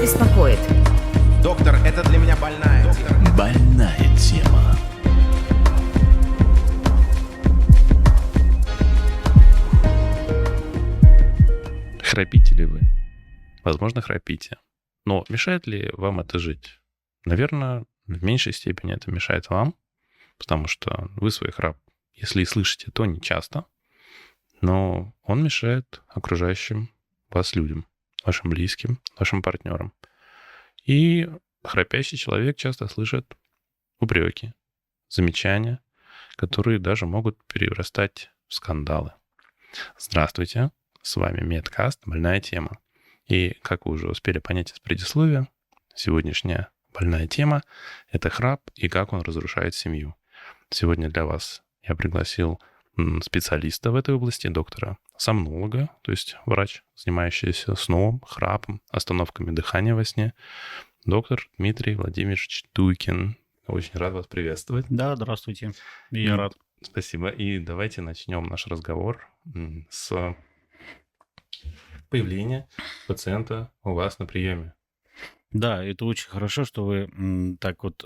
беспокоит? Доктор, это для меня больная тема. Больная тема. Храпите ли вы? Возможно, храпите. Но мешает ли вам это жить? Наверное, в меньшей степени это мешает вам, потому что вы свой храп, если и слышите, то не часто, но он мешает окружающим вас людям, вашим близким, вашим партнерам. И храпящий человек часто слышит упреки, замечания, которые даже могут перерастать в скандалы. Здравствуйте, с вами Медкаст «Больная тема». И, как вы уже успели понять из предисловия, сегодняшняя больная тема – это храп и как он разрушает семью. Сегодня для вас я пригласил специалиста в этой области, доктора-сомнолога, то есть врач, занимающийся сном, храпом, остановками дыхания во сне, доктор Дмитрий Владимирович Туйкин. Очень рад вас приветствовать. Да, здравствуйте. Я рад. Спасибо. И давайте начнем наш разговор с появления пациента у вас на приеме. Да, это очень хорошо, что вы так вот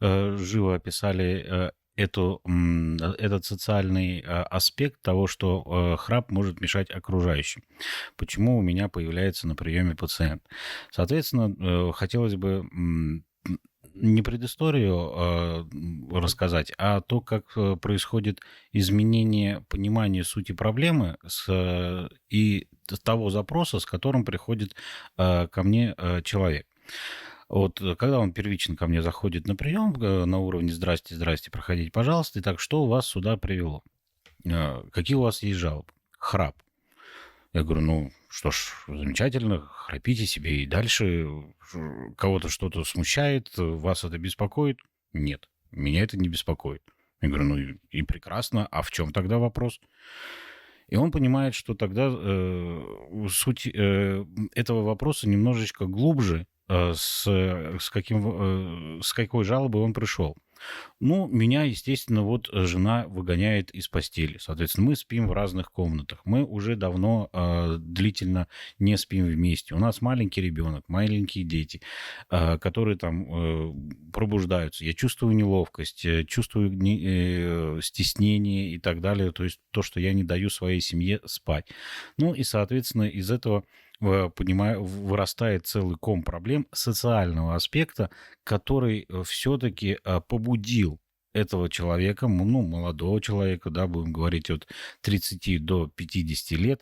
живо описали этот социальный аспект того, что храп может мешать окружающим. Почему у меня появляется на приеме пациент? Соответственно, хотелось бы не предысторию рассказать, а то, как происходит изменение понимания сути проблемы и того запроса, с которым приходит ко мне человек. Вот когда он первично ко мне заходит на прием на уровне «Здрасте, здрасте, проходите, пожалуйста», итак, что вас сюда привело? Какие у вас есть жалобы? Храп. Я говорю, ну что ж, замечательно, храпите себе и дальше. Кого-то что-то смущает, вас это беспокоит? Нет, меня это не беспокоит. Я говорю, ну и прекрасно, а в чем тогда вопрос? И он понимает, что тогда суть этого вопроса немножечко глубже, с какой жалобой он пришел. Ну, меня, естественно, вот жена выгоняет из постели. Соответственно, мы спим в разных комнатах. Мы уже давно длительно не спим вместе. У нас маленький ребенок, маленькие дети, которые там пробуждаются. Я чувствую неловкость, чувствую стеснение и так далее. То есть то, что я не даю своей семье спать. Ну и, соответственно, из этого вырастает целый ком проблем социального аспекта, который все-таки побудил этого человека, ну, молодого человека, да, будем говорить от 30 до 50 лет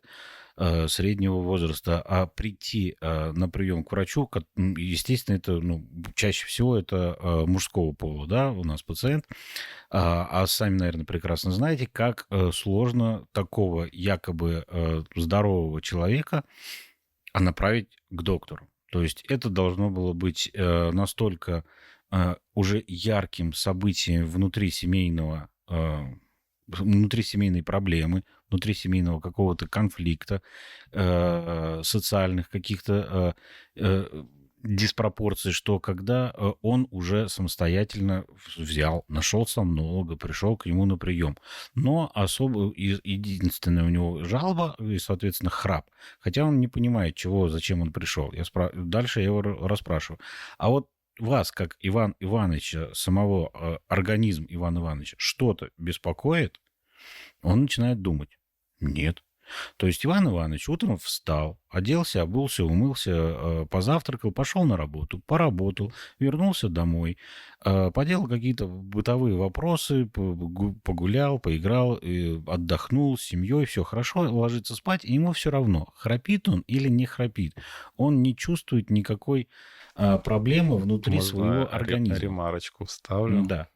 среднего возраста, прийти на прием к врачу, естественно, это, ну, чаще всего это мужского пола, да, у нас пациент, а сами, наверное, прекрасно знаете, как сложно такого якобы здорового человека направить к доктору. То есть это должно было быть настолько уже ярким событием внутрисемейной проблемы, внутрисемейного какого-то конфликта, социальных каких-то диспропорций, что когда он уже самостоятельно нашел сомнолога, пришел к нему на прием. Но единственная у него жалоба и, соответственно, храп. Хотя он не понимает, зачем он пришел. Дальше я его расспрашиваю. А вот вас, как Иван Ивановича, самого организм Ивана Ивановича, что-то беспокоит? Он начинает думать. Нет. То есть Иван Иванович утром встал, оделся, обулся, умылся, позавтракал, пошел на работу, поработал, вернулся домой, поделал какие-то бытовые вопросы, погулял, поиграл, отдохнул с семьей, все хорошо, ложится спать, и ему все равно, храпит он или не храпит. Он не чувствует никакой проблемы внутри своего организма. Ремарочку вставлю. Да.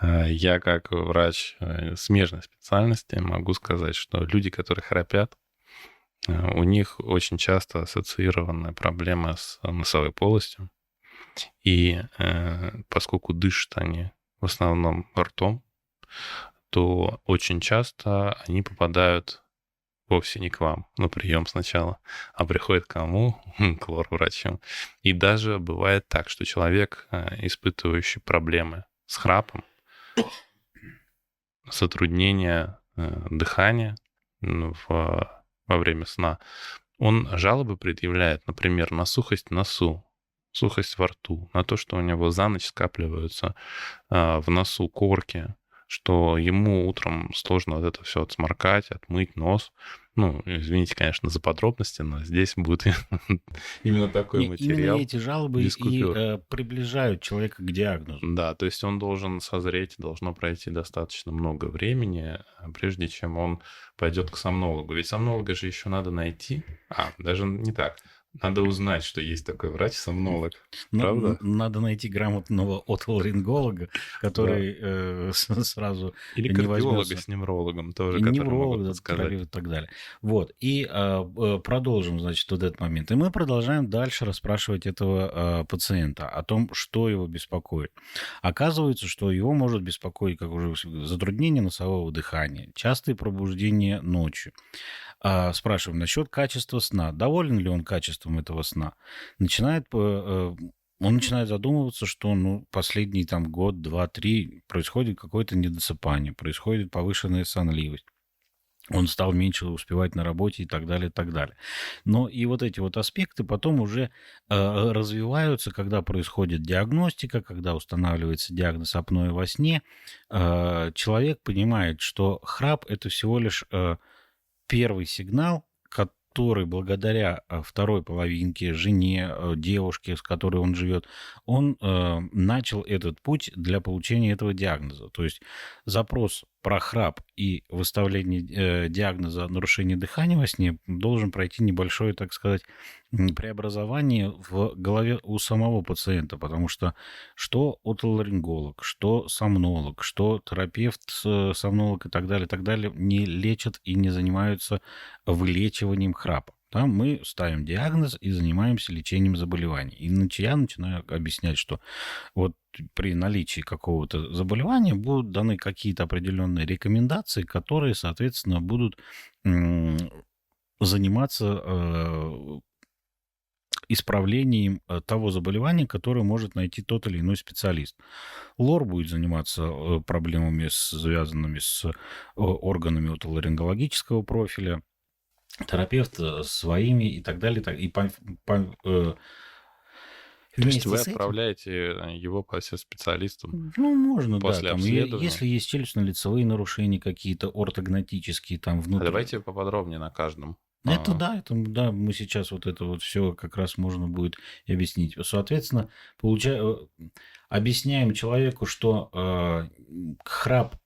Я, как врач смежной специальности, могу сказать, что люди, которые храпят, у них очень часто ассоциированы проблемы с носовой полостью. И поскольку дышат они в основном ртом, то очень часто они попадают вовсе не к вам на прием сначала, а приходят к кому? К лор-врачу. И даже бывает так, что человек, испытывающий проблемы с храпом, затруднение дыхания во время сна, Он жалобы предъявляет, например, на сухость в носу, сухость во рту, на то, что у него за ночь скапливаются в носу корки, что ему утром сложно вот это все отсморкать, отмыть нос. Ну, извините, конечно, за подробности, но здесь будет именно такой материал. Именно эти жалобы без и купюр. приближают человека к диагнозу. Да, то есть он должен созреть, должно пройти достаточно много времени, прежде чем он пойдет к сомнологу. Ведь сомнолога же еще надо найти. Даже не так. Надо узнать, что есть такой врач-сомнолог. Правда? Надо найти грамотного отоларинголога, который сразу Или не кардиолога возьмется. с неврологом тоже, И которые могут невролог, подсказать. терапевт и так далее. Вот. И продолжим, значит, вот этот момент. И мы продолжаем дальше расспрашивать этого пациента о том, что его беспокоит. Оказывается, что его может беспокоить, как уже затруднение носового дыхания, частые пробуждения ночью. Спрашиваем насчет качества сна. Доволен ли он качеством этого сна? Он начинает задумываться, что последний год, два, три происходит какое-то недосыпание, происходит повышенная сонливость. Он стал меньше успевать на работе и так далее, и так далее. Но и вот эти вот аспекты потом уже развиваются, когда происходит диагностика, когда устанавливается диагноз апноэ во сне. Человек понимает, что храп – это всего лишь первый сигнал, который благодаря второй половинке, жене, девушке, с которой он живет, он начал этот путь для получения этого диагноза. То есть запрос про храп и выставление диагноза нарушения дыхания во сне должен пройти небольшое, так сказать, преобразование в голове у самого пациента, потому что отоларинголог, что сомнолог, что терапевт, сомнолог и так далее, не лечат и не занимаются вылечиванием храпа. Там мы ставим диагноз и занимаемся лечением заболеваний. И я начинаю объяснять, что вот при наличии какого-то заболевания будут даны какие-то определенные рекомендации, которые, соответственно, будут заниматься исправлением того заболевания, которое может найти тот или иной специалист. Лор будет заниматься проблемами, связанными с органами отоларингологического профиля, терапевт своими и так далее. То есть вы отправляете его по всем специалистам? Можно, после да. обследования? Если есть челюстно-лицевые нарушения какие-то, ортогнатические, внутри. Давайте поподробнее на каждом. Это мы сейчас вот это вот все как раз можно будет и объяснить. Соответственно, объясняем человеку, что храп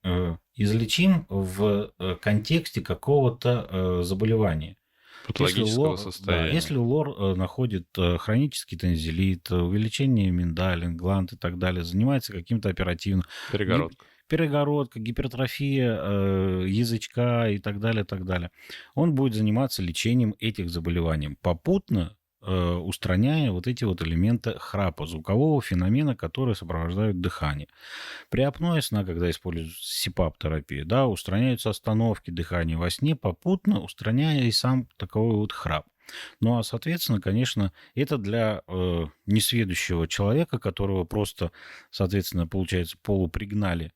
излечим в контексте какого-то заболевания. Патологического состояния. Если лор находит хронический тонзиллит, увеличение миндалин, гланд и так далее, занимается каким-то оперативным... Перегородка, гипертрофия язычка и так далее, так далее. Он будет заниматься лечением этих заболеваний, попутно устраняя вот эти вот элементы храпа, звукового феномена, которые сопровождают дыхание. При апное сна, когда используется СИПАП-терапия, устраняются остановки дыхания во сне, попутно устраняя и сам таковой вот храп. Ну, а, соответственно, конечно, это для несведущего человека, которого просто, соответственно, получается, полупригнали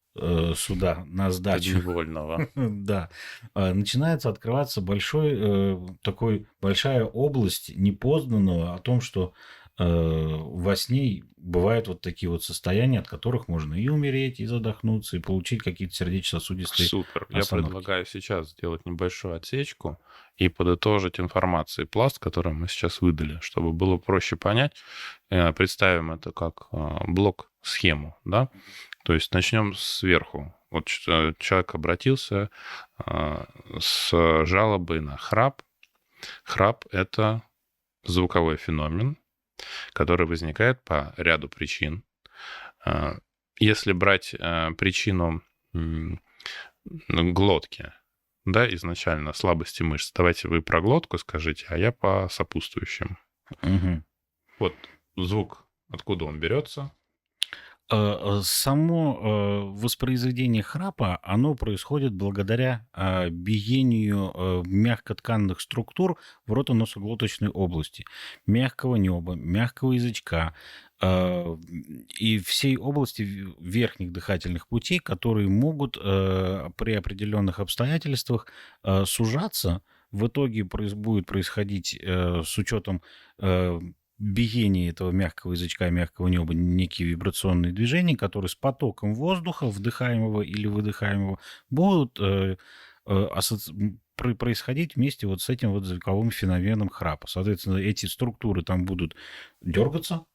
сюда на сдачу. Подневольного. Да. Начинается открываться большая область непознанного о том, что во сне бывают вот такие вот состояния, от которых можно и умереть, и задохнуться, и получить какие-то сердечно-сосудистые Супер. остановки. Я предлагаю сейчас сделать небольшую отсечку и подытожить информацию пласт, который мы сейчас выдали, чтобы было проще понять. Представим это как блок-схему, да? То есть начнем сверху. Вот человек обратился с жалобой на храп. Храп – это звуковой феномен, который возникает по ряду причин. Если брать причину глотки, изначально слабости мышц, давайте вы про глотку скажите, а я по сопутствующим. Угу. Вот звук, откуда он берется? Само воспроизведение храпа, оно происходит благодаря биению мягкотканных структур в рото-носоглоточной области, мягкого неба, мягкого язычка и всей области верхних дыхательных путей, которые могут при определенных обстоятельствах сужаться в итоге будет происходить с учетом биения этого мягкого язычка, мягкого неба, некие вибрационные движения, которые с потоком воздуха, вдыхаемого или выдыхаемого, будут происходить вместе вот с этим вот звуковым феноменом храпа. Соответственно, эти структуры там будут дергаться,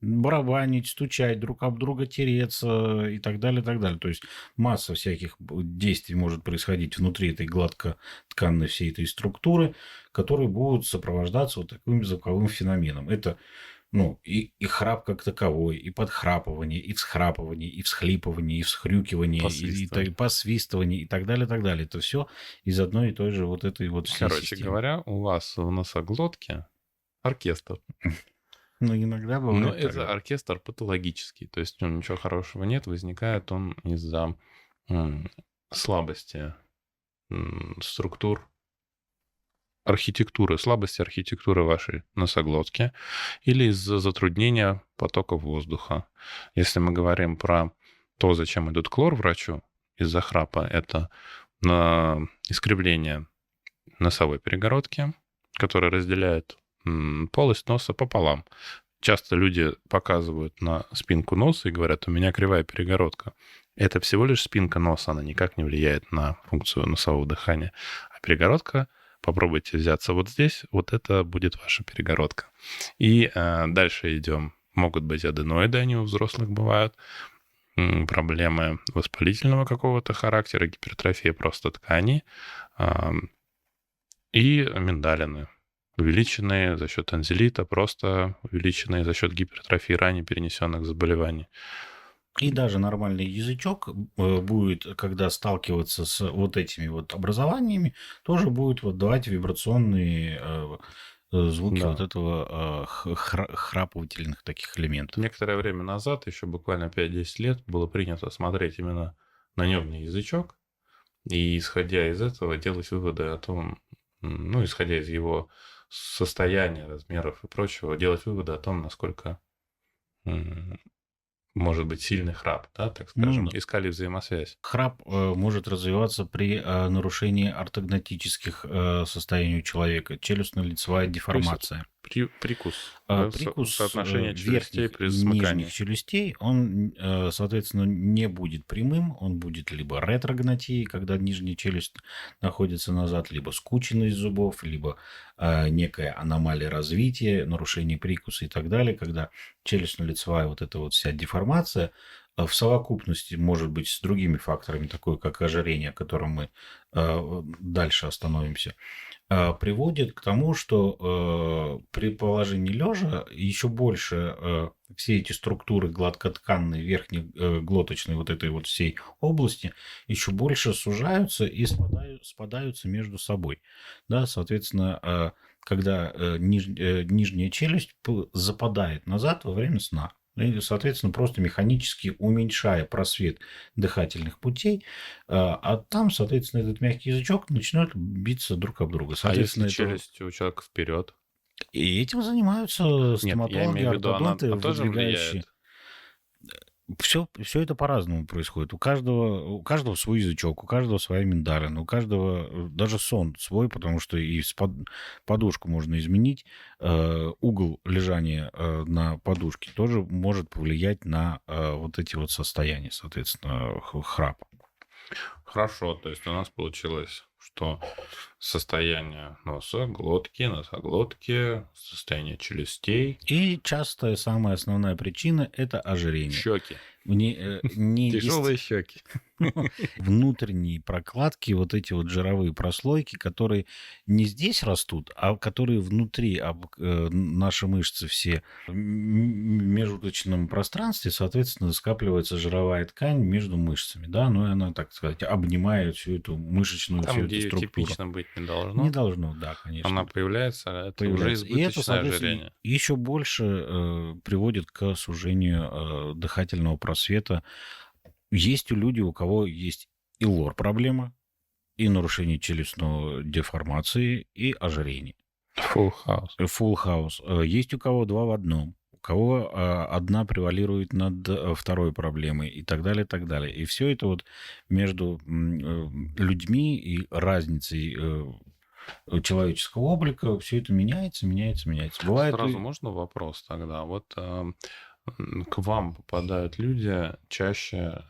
барабанить, стучать, друг об друга тереться и так далее, и так далее. То есть масса всяких действий может происходить внутри этой гладкотканной всей этой структуры, которые будут сопровождаться вот таким звуковым феноменом. Это и храп как таковой, и подхрапывание, и всхрапывание, и всхлипывание, и всхрюкивание, и посвистывание, и так далее, и так далее. Это все из одной и той же вот этой вот всей Короче системы. говоря, у вас в носоглотке оркестр. Иногда бывает. Но это оркестр патологический, то есть ничего хорошего нет, возникает он из-за слабости структур слабости архитектуры вашей носоглотки или из-за затруднения потока воздуха. Если мы говорим про то, зачем идут к лор-врачу из-за храпа, это искривление носовой перегородки, которая разделяет полость носа пополам. Часто люди показывают на спинку носа и говорят, у меня кривая перегородка. Это всего лишь спинка носа, она никак не влияет на функцию носового дыхания. А перегородка, попробуйте взяться вот здесь, вот это будет ваша перегородка. И дальше идем. Могут быть аденоиды, они у взрослых бывают, проблемы воспалительного какого-то характера, гипертрофия просто тканей и миндалины. Увеличенные за счет танзелита, просто увеличенные за счет гипертрофии ранее перенесенных заболеваний. И даже нормальный язычок будет, когда сталкиваться с вот этими вот образованиями, тоже будет вот давать вибрационные звуки вот этого храпывательных таких элементов. Некоторое время назад, еще буквально 5-10 лет, было принято смотреть именно на небный язычок и, исходя из этого, делать выводы о том, исходя из его состояния, размеров и прочего, делать выводы о том, насколько может быть сильный храп, да, так скажем, искали взаимосвязь. Храп может развиваться при нарушении ортогнатических состояний у человека, челюстно-лицевая деформация. Прикус. Прикус соотношение челюстей при смыкании. Нижних челюстей, он, соответственно, не будет прямым, он будет либо ретрогнатией, когда нижняя челюсть находится назад, либо скученность зубов, либо некая аномалия развития, нарушение прикуса и так далее, когда челюстно-лицевая вот эта вот вся деформация в совокупности, может быть, с другими факторами, такой как ожирение, о котором мы дальше остановимся, приводит к тому, что при положении лежа еще больше все эти структуры гладкотканной верхнеглоточной вот этой вот всей области еще больше сужаются и спадаются между собой. Да, соответственно, когда нижняя челюсть западает назад во время сна. И, соответственно, просто механически уменьшая просвет дыхательных путей, а там, соответственно, этот мягкий язычок начинает биться друг об друга. Соответственно, если челюсть у человека вперед? И этим занимаются стоматологи, ортодонты, выдвигающие. Все это по-разному происходит. У каждого свой язычок, у каждого своя миндалина, у каждого даже сон свой, потому что и подушку можно изменить. Угол лежания на подушке тоже может повлиять на вот эти вот состояния, соответственно, храпа. Хорошо, то есть у нас получилось, что состояние носа, носоглотки, состояние челюстей. И частая, самая основная причина – это ожирение. Щеки. Тяжелые щеки. Внутренние прокладки, вот эти вот жировые прослойки, которые не здесь растут, а которые внутри наши мышцы все в межуточном пространстве, соответственно, скапливается жировая ткань между мышцами, да, и она, так сказать, обнимает всю эту мышечную там, всю где эту структуру. Типично быть не должно. Не должно, да, конечно. Она появляется, это уже избыточное ожирение. Еще больше приводит к сужению дыхательного просвета. Есть у людей, у кого есть и лор-проблема, и нарушение челюстной деформации, и ожирение. Full house. Full house. Есть у кого два в одном. У кого одна превалирует над второй проблемой и так далее, и так далее. И все это вот между людьми и разницей человеческого облика, все это меняется, меняется, меняется. Бывает Сразу можно вопрос тогда? Вот к вам попадают люди чаще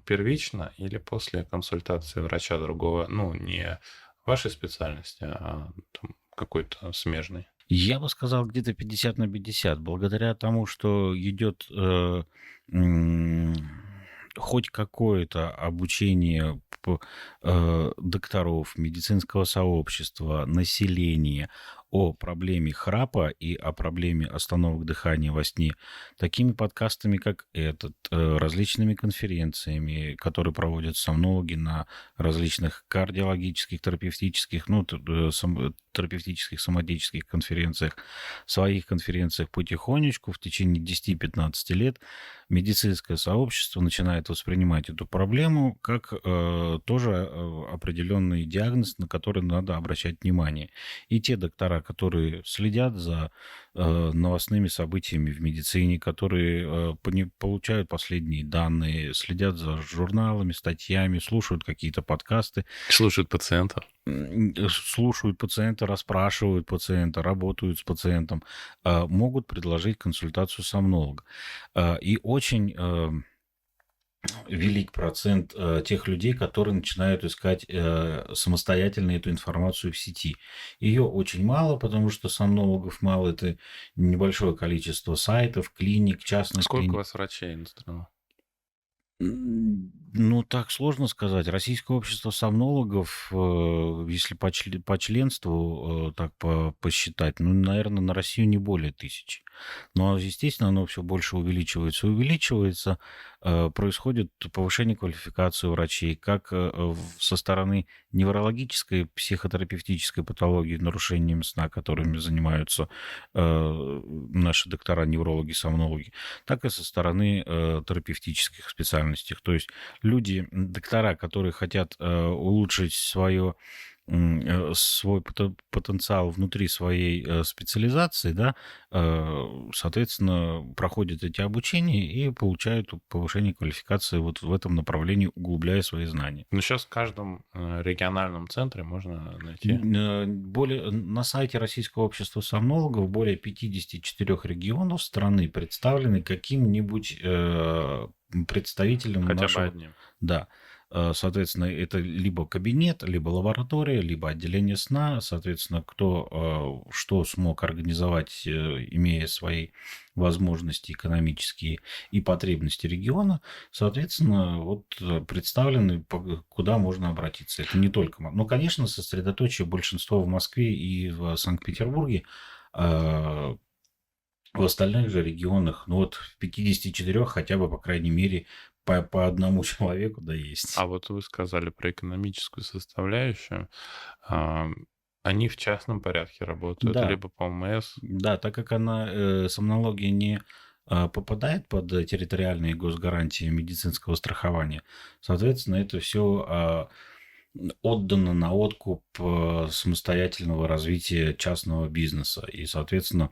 первично или после консультации врача другого, ну, не вашей специальности, а там, какой-то смежной? Я бы сказал, где-то 50 на 50. Благодаря тому, что идет хоть какое-то обучение докторов, медицинского сообщества, населения о проблеме храпа и о проблеме остановок дыхания во сне, такими подкастами, как этот, различными конференциями, которые проводят сомнологи на различных кардиологических, терапевтических, терапевтических, соматических конференциях, своих конференциях потихонечку в течение 10-15 лет медицинское сообщество начинает воспринимать эту проблему как тоже определенный диагноз, на который надо обращать внимание. И те доктора, которые следят за новостными событиями в медицине, которые получают последние данные, следят за журналами, статьями, слушают какие-то подкасты. Слушают пациента. Слушают пациента, расспрашивают пациента, работают с пациентом, могут предложить консультацию сомнолога. И очень велик процент тех людей, которые начинают искать самостоятельно эту информацию в сети. Ее очень мало, потому что сомнологов мало. Это небольшое количество сайтов, клиник, частных Сколько клиник. у вас врачей на страну? Ну, так сложно сказать. Российское общество сомнологов, если по членству так посчитать, ну, наверное, на Россию не более 1000. Но, естественно, оно все больше увеличивается и увеличивается. Происходит повышение квалификации врачей, как со стороны неврологической, психотерапевтической патологии, нарушением сна, которыми занимаются наши доктора, неврологи, сомнологи, так и со стороны терапевтических специальностей. То есть люди, доктора, которые хотят улучшить свой потенциал внутри своей специализации, да, соответственно, проходят эти обучения и получают повышение квалификации вот в этом направлении, углубляя свои знания. Ну, сейчас в каждом региональном центре можно найти. На сайте Российского общества сомнологов более 54 регионов страны представлены каким-нибудь представителем Хотя бы нашего... одним. Да. Соответственно, это либо кабинет, либо лаборатория, либо отделение сна. Соответственно, кто что смог организовать, имея свои возможности экономические и потребности региона, соответственно, вот представлены, куда можно обратиться. Это не только... Ну, конечно, сосредоточие большинство в Москве и в Санкт-Петербурге. В остальных же регионах, ну вот в 54 хотя бы, по крайней мере, по одному человеку, да, есть. А вот вы сказали про экономическую составляющую. Они в частном порядке работают, Да. либо по ОМС. Да, так как сомнология не попадает под территориальные госгарантии медицинского страхования, соответственно, это все отдано на откуп самостоятельного развития частного бизнеса. И, соответственно,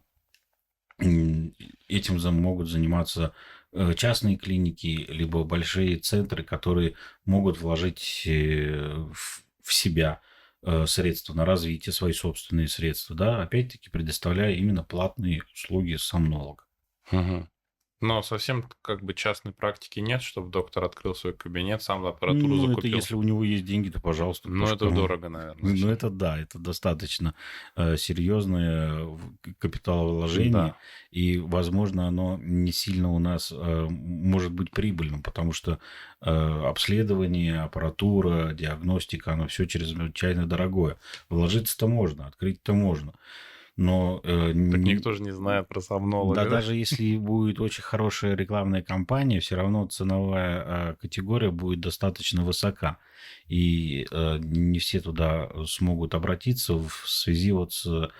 этим могут заниматься частные клиники, либо большие центры, которые могут вложить в себя средства на развитие, свои собственные средства, да, опять-таки предоставляя именно платные услуги сомнолога. Угу. Но совсем как бы частной практики нет, чтобы доктор открыл свой кабинет, сам аппаратуру Ну, закупил. это если у него есть деньги, то пожалуйста. Ну, это потому что, дорого, наверное. Ну, это да, это достаточно серьезное капиталовложение. Да. И, возможно, оно не сильно у нас может быть прибыльным, потому что обследование, аппаратура, диагностика, оно все чрезвычайно дорогое. Вложиться-то можно, открыть-то можно. Но Так никто же не знает про сомнолога. да, даже если будет очень хорошая рекламная кампания, все равно ценовая категория будет достаточно высока. И не все туда смогут обратиться в связи вот с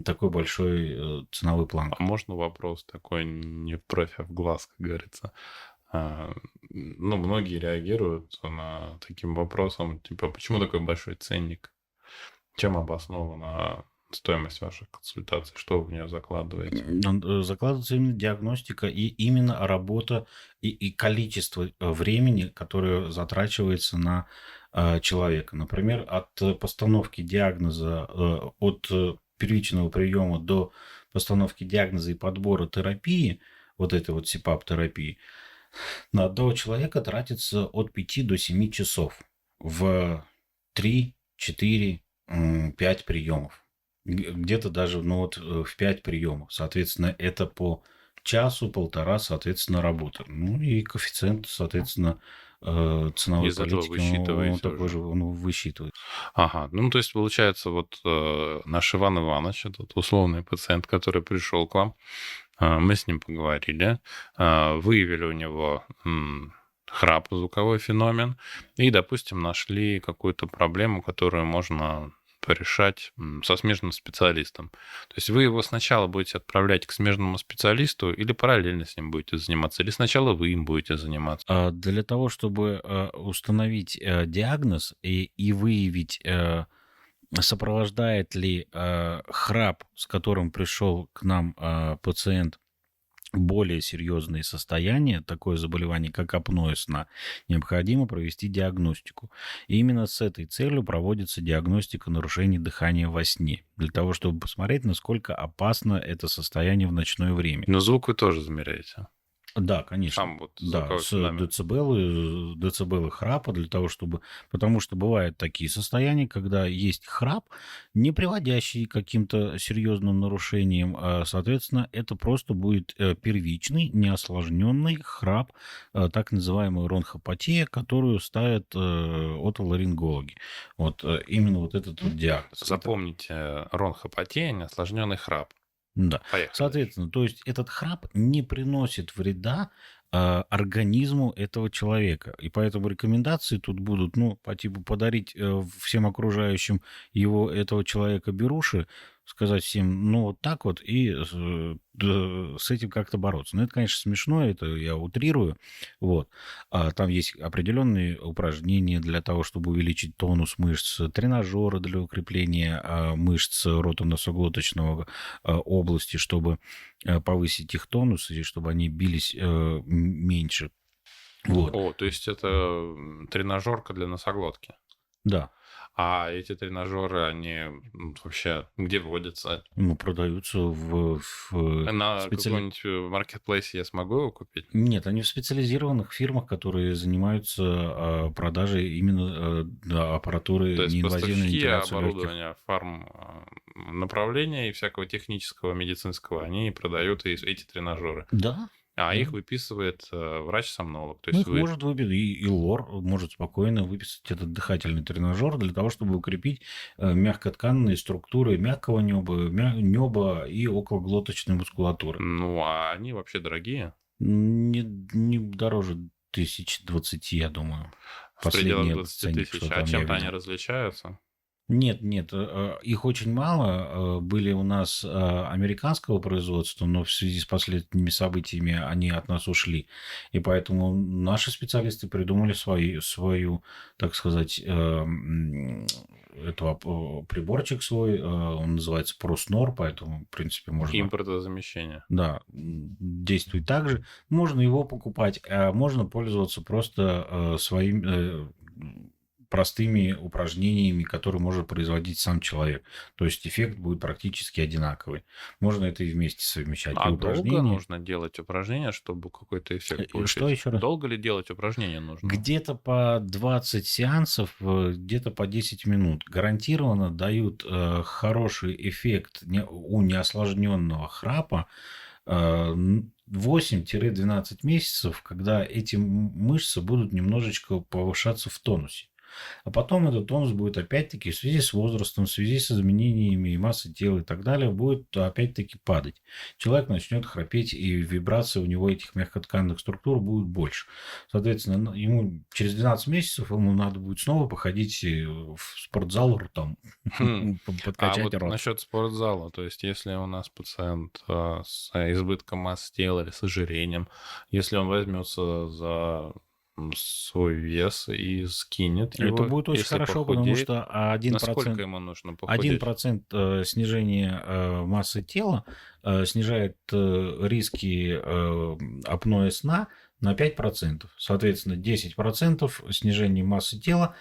такой большой ценовой планкой. А можно вопрос такой, не в бровь, а в глаз, как говорится? Ну, многие реагируют на таким вопросом, типа, почему такой большой ценник? Чем обосновано стоимость ваших консультаций? Что вы в нее закладываете? Закладывается именно диагностика и именно работа и количество времени, которое затрачивается на человека. Например, от постановки диагноза, от первичного приема до постановки диагноза и подбора терапии, вот этой вот СИПАП-терапии, на одного человека тратится от 5 до 7 часов в 3, 4, 5 приемов. Где-то даже в 5 приемов. Соответственно, это по часу-полтора, соответственно, работа. Ну и коэффициент, соответственно, ценовой Из этого политики, он высчитываете такой уже. же, он высчитывает. Ага, ну то есть получается вот наш Иван Иванович, этот условный пациент, который пришел к вам, мы с ним поговорили, выявили у него храп, звуковой феномен, и, допустим, нашли какую-то проблему, которую можно порешать со смежным специалистом. То есть вы его сначала будете отправлять к смежному специалисту или параллельно с ним будете заниматься, или сначала вы им будете заниматься? Для того, чтобы установить диагноз и выявить, сопровождает ли храп, с которым пришел к нам пациент, более серьезные состояния, такое заболевание, как апноэ сна, необходимо провести диагностику. И именно с этой целью проводится диагностика нарушений дыхания во сне, для того, чтобы посмотреть, насколько опасно это состояние в ночное время. Но звук вы тоже замеряете. Да, конечно. Сам вот Да, звуковой с феномен. децибелы храпа для того, чтобы... Потому что бывают такие состояния, когда есть храп, не приводящий к каким-то серьезным нарушениям. Соответственно, это просто будет первичный, неосложненный храп, так называемая ронхопатия, которую ставят отоларингологи. Вот именно вот этот вот диагноз. Запомните, ронхопатия, неосложненный храп. Да. Поехали. Соответственно, то есть этот храп не приносит вреда организму этого человека. И поэтому рекомендации тут будут, по типу подарить всем окружающим этого человека беруши, сказать всем, вот так вот, и с этим как-то бороться. Но это, конечно, смешно, это я утрирую. Вот. Там есть определенные упражнения для того, чтобы увеличить тонус мышц, тренажеры для укрепления мышц рото-носоглоточного области, чтобы повысить их тонус, и чтобы они бились меньше. Вот. О, то есть это тренажерка для носоглотки. Да. А эти тренажеры, они вообще где водятся? Продаются На каком-нибудь маркетплейсе я смогу его купить? Нет, они в специализированных фирмах, которые занимаются продажей именно аппаратуры То есть неинвазивной поставщики вентиляции легких. оборудования фарм направления и всякого технического, медицинского, они продают эти тренажеры. Да. А Да. их выписывает врач-сомнолог. То Ну, есть их может выписать, и лор может спокойно выписать этот дыхательный тренажер для того, чтобы укрепить мягкотканные структуры мягкого неба и окологлоточной мускулатуры. Ну, а они вообще дорогие? Не дороже 1020, я думаю. В пределах Последний 20 ценник, тысяч. что А там я чем-то они видел. различаются? Нет, их очень мало. Были у нас американского производства, но в связи с последними событиями они от нас ушли. И поэтому наши специалисты придумали свою, так сказать, приборчик свой. Он называется ProSnore, поэтому, в принципе, можно... Импортозамещение. Да, действует так же. Можно его покупать, а можно пользоваться просто своим простыми упражнениями, которые может производить сам человек. То есть эффект будет практически одинаковый. Можно это и вместе совмещать. А И долго упражнения... нужно делать упражнения, чтобы какой-то эффект получить? Что еще раз? Долго ли делать упражнения нужно? Где-то по 20 сеансов, где-то по 10 минут. Гарантированно дают хороший эффект у неосложненного храпа 8-12 месяцев, когда эти мышцы будут немножечко повышаться в тонусе. А потом этот тонус будет опять-таки в связи с возрастом, в связи с изменениями массы тела и так далее, будет опять-таки падать. Человек начнет храпеть, и вибрации у него этих мягкотканных структур будет больше. Соответственно, ему через 12 месяцев ему надо будет снова походить в спортзал ртом, подкачать А вот рот. насчет спортзала, то есть если у нас пациент с избытком массы тела или с ожирением, если он возьмется за свой вес и скинет Это его, будет очень если хорошо, потому похудеет. что Насколько 1%, ему нужно похудеть? 1% снижения массы тела снижает риски апноэ сна на 5%. Соответственно, 10% снижения массы тела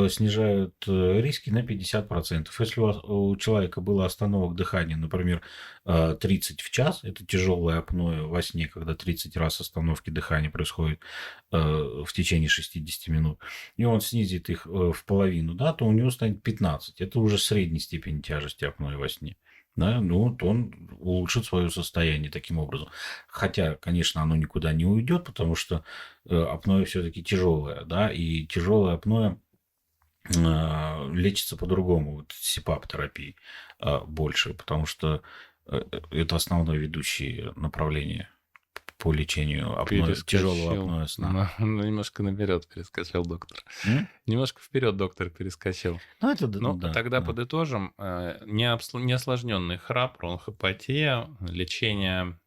снижают риски на 50%. Если у человека было остановок дыхания, например, 30 в час, это тяжелое апноэ во сне, когда 30 раз остановки дыхания происходит в течение 60 минут, и он снизит их в половину, да, то у него станет 15. Это уже средней степени тяжести апноэ во сне. Да, ну, вот он улучшит свое состояние таким образом. Хотя, конечно, оно никуда не уйдет, потому что апноэ все-таки тяжелое, да, и тяжелое апноэ лечится по-другому, вот СИПАП-терапией больше, потому что это основное ведущее направление по лечению тяжелого апноэ сна. Немножко наперед перескочил доктор. Немножко вперед доктор перескочил. Ну, это Ну, да, тогда да. подытожим. Неосложненный храп, бронхопатия, лечение,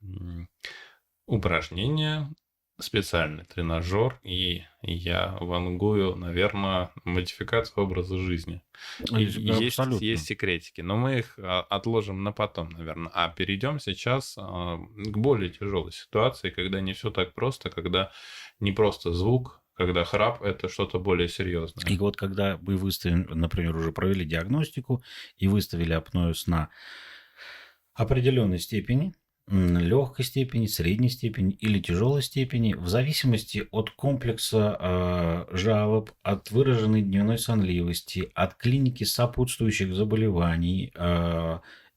упражнения, специальный тренажер, и я вангую, наверное, модификацию образа жизни. Абсолютно. Есть секретики, но мы их отложим на потом, наверное. А перейдем сейчас к более тяжелой ситуации, когда не все так просто, когда не просто звук, когда храп – это что-то более серьезное. И вот когда вы выставили, например, уже провели диагностику и выставили апноэ сна определенной степени, легкой степени, средней степени или тяжелой степени, в зависимости от комплекса жалоб, от выраженной дневной сонливости, от клиники сопутствующих заболеваний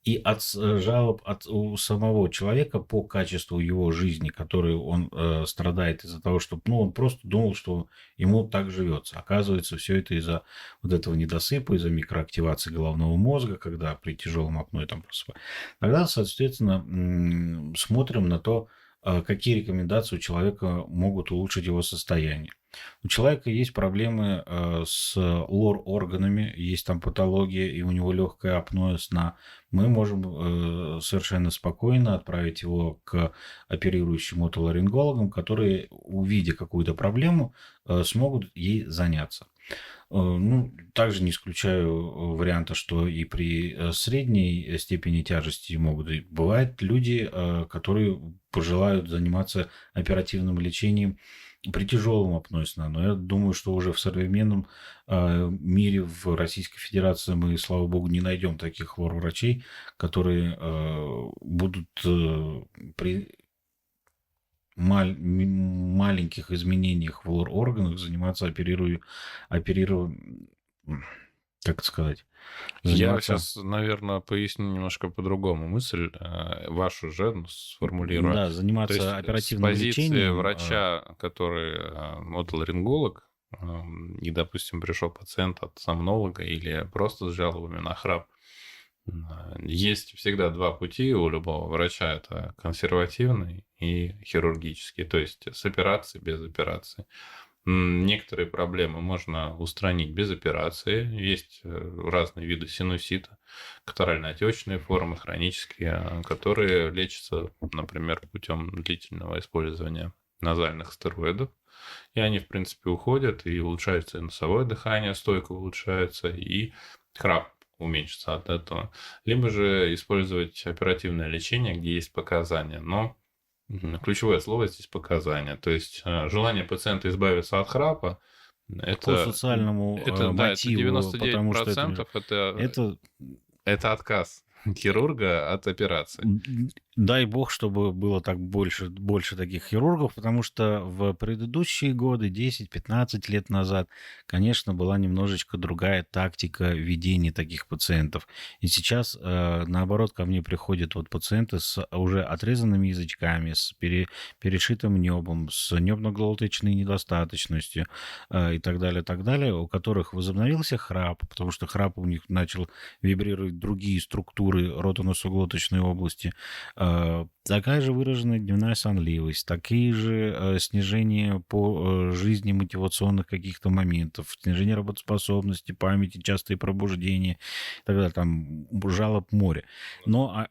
и от жалоб у самого человека по качеству его жизни, которой он страдает из-за того, что он просто думал, что ему так живется. Оказывается, все это из-за вот этого недосыпа, из-за микроактивации головного мозга, когда при тяжелом апноэ там просыпается. Тогда, соответственно, смотрим на то, какие рекомендации у человека могут улучшить его состояние. У человека есть проблемы с лор-органами, есть там патология, и у него легкое апноэ сна. Мы можем совершенно спокойно отправить его к оперирующим отоларингологам, которые, увидя какую-то проблему, смогут ей заняться. Ну, также не исключаю варианта, что и при средней степени тяжести могут и бывают люди, которые пожелают заниматься оперативным лечением при тяжелом апноэ сна. Но я думаю, что уже в современном мире, в Российской Федерации мы, слава богу, не найдем таких лор-врачей, которые будут при маленьких изменениях в лор-органах заниматься как это сказать? Я сейчас, наверное, поясню немножко по-другому мысль, вашу же сформулирую. Да, заниматься оперативным лечением. С позиции лечением. Врача, который отоларинголог, и, допустим, пришел пациент от сомнолога или просто с жалобами на храп, есть всегда два пути у любого врача. Это консервативный и хирургический, то есть с операцией, без операции. Некоторые проблемы можно устранить без операции. Есть разные виды синусита, катарально-отечные формы, хронические, которые лечатся, например, путем длительного использования назальных стероидов. И они, в принципе, уходят, и улучшается и носовое дыхание, стойко улучшается, и храп уменьшится от этого. Либо же использовать оперативное лечение, где есть показания, но ключевое слово здесь показания. То есть желание пациента избавиться от храпа это, по социальному мотиву, да, это 99%, потому что это отказ хирурга от операции. Дай бог, чтобы было так больше таких хирургов, потому что в предыдущие годы, 10-15 лет назад, конечно, была немножечко другая тактика ведения таких пациентов. И сейчас, наоборот, ко мне приходят вот пациенты с уже отрезанными язычками, с перешитым небом, с небно-глоточной недостаточностью и так далее, у которых возобновился храп, потому что храп у них начал вибрировать другие структуры рото-носоглоточной области, такая же выраженная дневная сонливость, такие же снижения по жизни мотивационных каких-то моментов, снижение работоспособности, памяти, частые пробуждения и так далее, там жалоб море. Но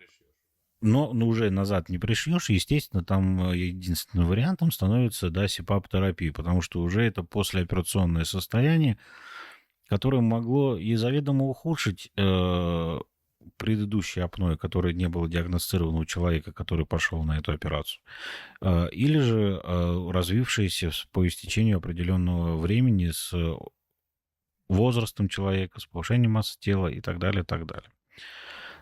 но уже назад не пришьешь. Естественно, там единственным вариантом становится, да, СИПАП-терапия, потому что уже это послеоперационное состояние, которое могло и заведомо ухудшить предыдущее апноэ, которое не было диагностировано у человека, который пошел на эту операцию, или же развившееся по истечению определенного времени с возрастом человека, с повышением массы тела и так далее, и так далее.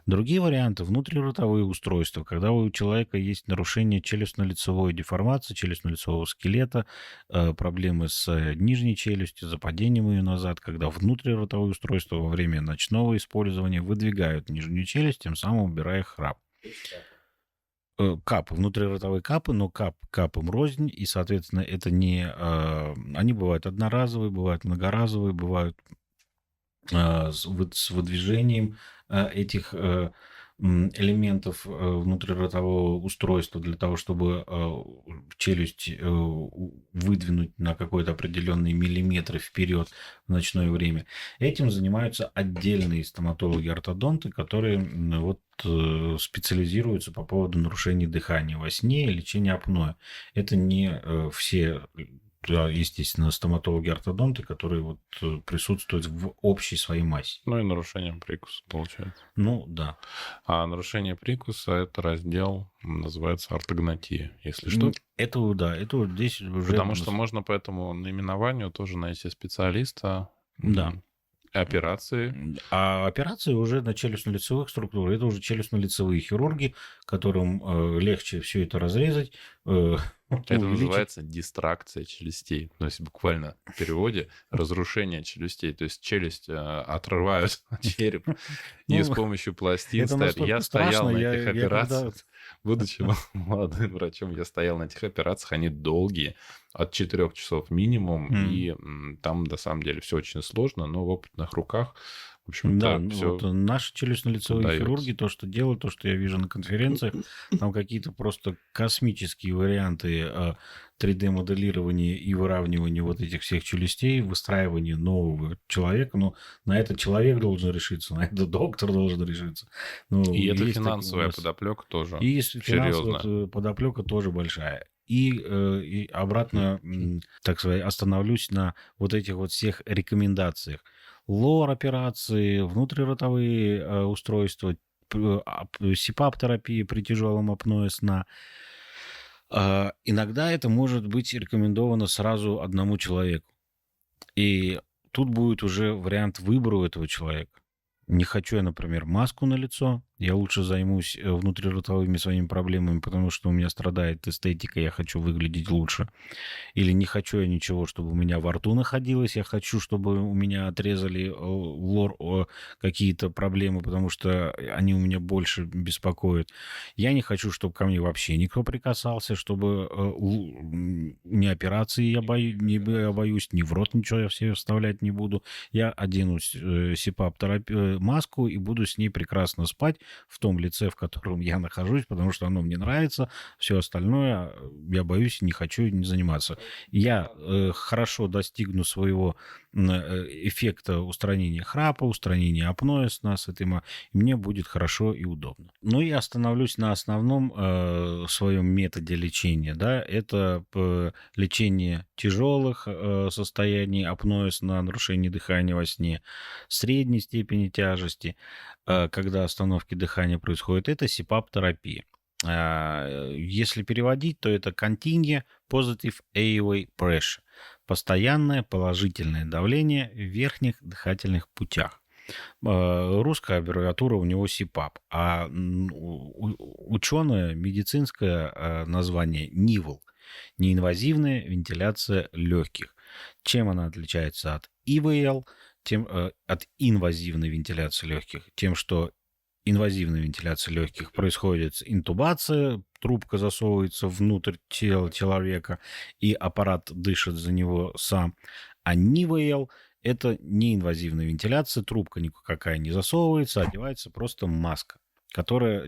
Другие варианты – внутриротовые устройства, когда у человека есть нарушение челюстно-лицевой деформации, челюстно-лицевого скелета, проблемы с нижней челюстью, западением ее назад, когда внутриротовые устройства во время ночного использования выдвигают нижнюю челюсть, тем самым убирая храп. Капы, внутриротовые капы, но капам рознь, и, соответственно, это не... Они бывают одноразовые, бывают многоразовые, бывают с выдвижением этих элементов внутриротового устройства для того, чтобы челюсть выдвинуть на какой-то определенный миллиметр вперед в ночное время. Этим занимаются отдельные стоматологи-ортодонты, которые вот специализируются по поводу нарушений дыхания во сне и лечения апноэ. Это не все... естественно, стоматологи-ортодонты, которые вот присутствуют в общей своей массе. Ну и нарушением прикуса, получается. Ну, да. А нарушение прикуса – это раздел, называется ортогнатия, если что. Это, да, это вот здесь уже... Потому что можно по этому наименованию тоже найти специалиста. Да. Операции. А операции уже на челюстно-лицевых структурах. Это уже челюстно-лицевые хирурги, которым легче все это разрезать. Это называется дистракция челюстей. То есть буквально в переводе разрушение челюстей. То есть челюсть отрывают от черепа и с помощью пластин ставят. Я стоял на этих операциях. Будучи молодым врачом, я стоял на этих операциях. Они долгие, от 4 часов минимум. И там, на самом деле, все очень сложно, но в опытных руках, в общем-то, да, все вот наши челюстно-лицевые хирурги, то, что делают, то, что я вижу на конференциях, там какие-то просто космические варианты 3D-моделирования и выравнивания вот этих всех челюстей, выстраивания нового человека. Но на это человек должен решиться, на это доктор должен решиться. Ну, и это финансовая подоплека тоже. И финансовая подоплека тоже большая. И обратно, так сказать, остановлюсь на вот этих вот всех рекомендациях. Лор-операции, внутриротовые устройства, СИПАП-терапия при тяжелом апноэ сна. Иногда это может быть рекомендовано сразу одному человеку. И тут будет уже вариант выбора у этого человека. Не хочу я, например, маску на лицо. Я лучше займусь внутриротовыми своими проблемами, потому что у меня страдает эстетика, я хочу выглядеть лучше. Или не хочу я ничего, чтобы у меня во рту находилось. Я хочу, чтобы у меня отрезали лор какие-то проблемы, потому что они у меня больше беспокоят. Я не хочу, чтобы ко мне вообще никто прикасался, чтобы ни операции я боюсь, ни в рот ничего я себе вставлять не буду. Я оденусь СИПАП-терапию, маску и буду с ней прекрасно спать в том лице, в котором я нахожусь, потому что оно мне нравится. Все остальное я боюсь и не хочу не заниматься. Я хорошо достигну своего эффекта устранения храпа, устранения апноэ сна с этой, и мне будет хорошо и удобно. Ну и остановлюсь на основном своем методе лечения. Да, это лечение тяжелых состояний апноэ сна, нарушение дыхания во сне, средней степени тяжести, когда остановки дыхания происходят, это СИПАП-терапия. Если переводить, то это Continuous Positive Airway Pressure. Постоянное положительное давление в верхних дыхательных путях. Русская аббревиатура у него СИПАП, а ученое медицинское название НИВЛ. Неинвазивная вентиляция легких. Чем она отличается от ИВЛ? От инвазивной вентиляции легких, тем, что инвазивная вентиляция легких происходит интубация, трубка засовывается внутрь тела человека, и аппарат дышит за него сам. А НИВЛ – это неинвазивная вентиляция, трубка никакая не засовывается, одевается просто маска,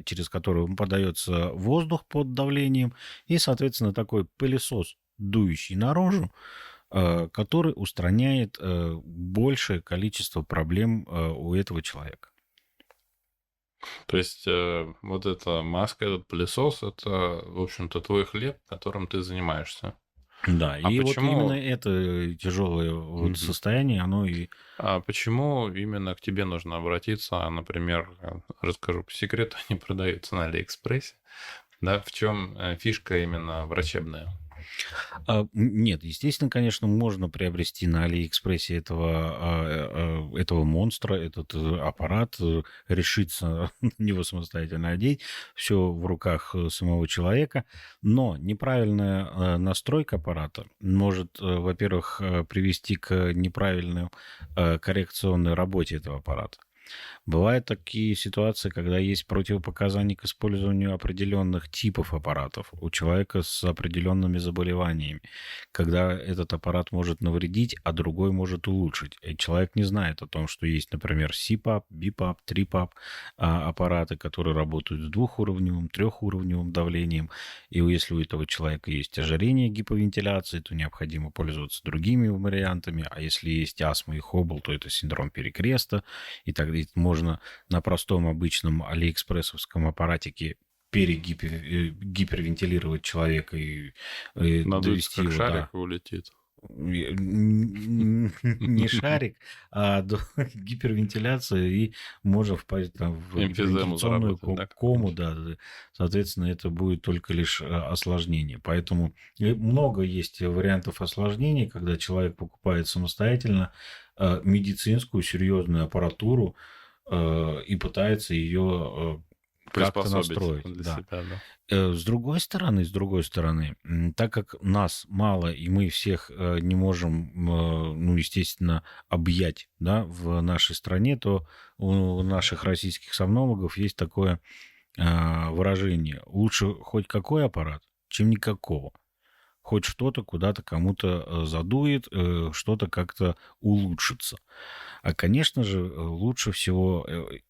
через которую подается воздух под давлением, и, соответственно, такой пылесос, дующий наружу, который устраняет большее количество проблем у этого человека. То есть вот эта маска, этот пылесос, это, в общем-то, твой хлеб, которым ты занимаешься. Да, А и вот именно почему, это тяжелое вот мгм. состояние, оно и А почему именно к тебе нужно обратиться? Например, расскажу по секрету, они продаются на Алиэкспрессе. Да, в чем фишка именно врачебная? Нет, естественно, конечно, можно приобрести на Алиэкспрессе этого монстра, этот аппарат, решиться на него самостоятельно одеть, все в руках самого человека, но неправильная настройка аппарата может, во-первых, привести к неправильной коррекционной работе этого аппарата. Бывают такие ситуации, когда есть противопоказания к использованию определенных типов аппаратов у человека с определенными заболеваниями, когда этот аппарат может навредить, а другой может улучшить. И человек не знает о том, что есть, например, CPAP, BiPAP, TriPAP аппараты, которые работают с двухуровневым, трехуровневым давлением. И если у этого человека есть ожирение, гиповентиляция, то необходимо пользоваться другими вариантами. А если есть астма и хобл, то это синдром перекреста. И так далее. Можно на простом обычном алиэкспрессовском аппаратике гипервентилировать человека и Надуется довести как его шарик до и улетит. не шарик, а до гипервентиляции, и можно впасть там в Эмфизему гипервентиляционную заработать, да, кому, какую-нибудь? да, да. Соответственно, это будет только лишь осложнение. Поэтому много есть вариантов осложнений, когда человек покупает самостоятельно медицинскую серьезную аппаратуру и пытается ее как-то Приспособить настроить, для да. себя, да. С другой стороны, так как нас мало, и мы всех не можем, ну, естественно, объять, да, в нашей стране, то у наших российских сомнологов есть такое выражение: лучше хоть какой аппарат, чем никакого. Хоть что-то куда-то кому-то задует, что-то как-то улучшится. А, конечно же, лучше всего